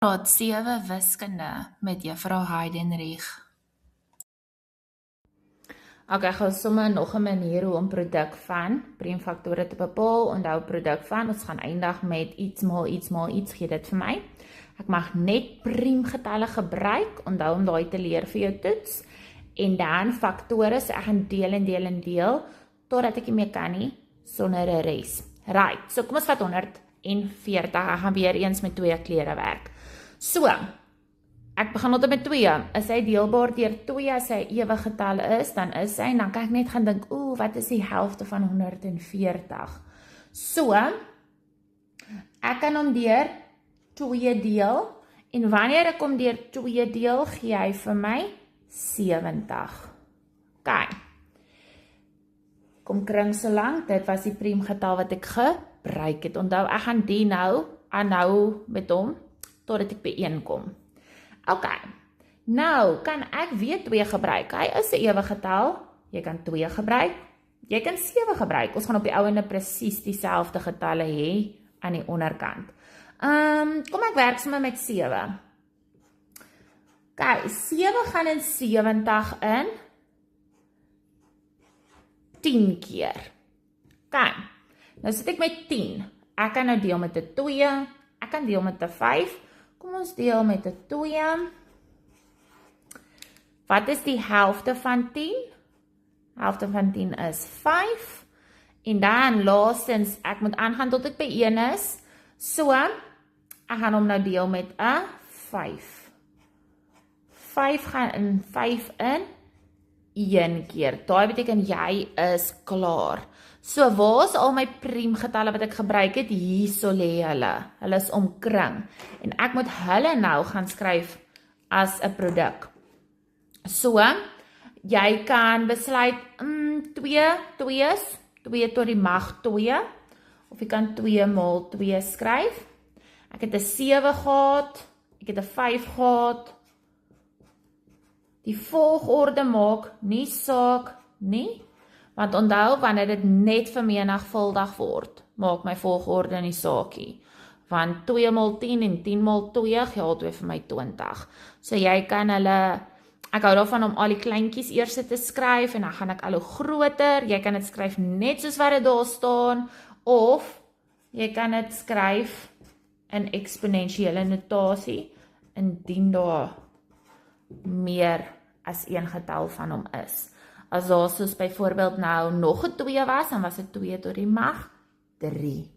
Graad 7 wiskunde met juffrou Heidenreich. Ok, ek gaan sommer nog 'n manier hoe om produk van priemfaktore te bepaal. Onthou produk van, ons gaan eindig met iets maal iets maal iets, gee dit vir my. Ek mag net priemgetalle gebruik, onthou om daai te leer vir jou toets. En dan faktore, so ek gaan deel en deel en deel, totdat ek nie meer kan nie, sonder 'n res. Right, so kom ons vat 140, ek gaan weer eens met 2 kleure werk. So, ek begin altyd met 2. Is hy deelbaar deur 2 as hy 'n ewige getal is, dan is hy, en dan kan ek net gaan dink, wat is die helfte van 140? So, ek kan hom deur 2 deel, en wanneer ek hom deur 2 deel, gee hy vir my 70. Ok. Kom kring so lank, dit was die priemgetal wat ek gebruik het. Onthou, ek gaan die nou aanhou met hom, totdat ek by 1 kom. Ok, nou kan ek weer 2 gebruik. Hy is 'n ewige getal, jy kan 2 gebruik, jy kan 7 gebruik. Ons gaan op die ouende presies dieselfde getalle hê aan die onderkant. Kom ek werk sommer met 7. Ok, 7 gaan in 70 in 10 keer. Ok, nou sit ek met 10. Ek kan nou deel met 'n 2, ek kan deel met 'n 5. Kom ons deel met 'n 2. Wat is die helfte van 10? Helfte van 10 is 5. En dan laastens, ek moet aangaan tot ek by 1 is. So, ek gaan hom nou deel met 'n 5. 5 gaan in 5 in 1 keer. Daai beteken jy is klaar. So, waar is al my priemgetalle wat ek gebruik het? Hierso lê hulle. Hulle is omkring. En ek moet hulle nou gaan skryf as 'n produk. So, jy kan besluit 2 tot die mag 2, of jy kan 2 maal 2 skryf. Ek het 'n 7 gehad, ek het 'n 5 gehad. Die volgorde maak nie saak nie, want onthou, wanneer dit net vermenigvuldig word, maak my volgorde nie saakie. Want 2 maal 10 en 10 maal 2 gee albei vir my 20. So jy kan hulle, ek hou daarvan om al die kleintjies eers te skryf, en dan gaan ek al hoe groter. Jy kan dit skryf net soos wat dit daar staan, of jy kan dit skryf in eksponensiële notasie, indien daar meer as 1 getal van hom is. As daar soos byvoorbeeld nou nog 'n 2 was, dan was dit 2 tot die mag 3.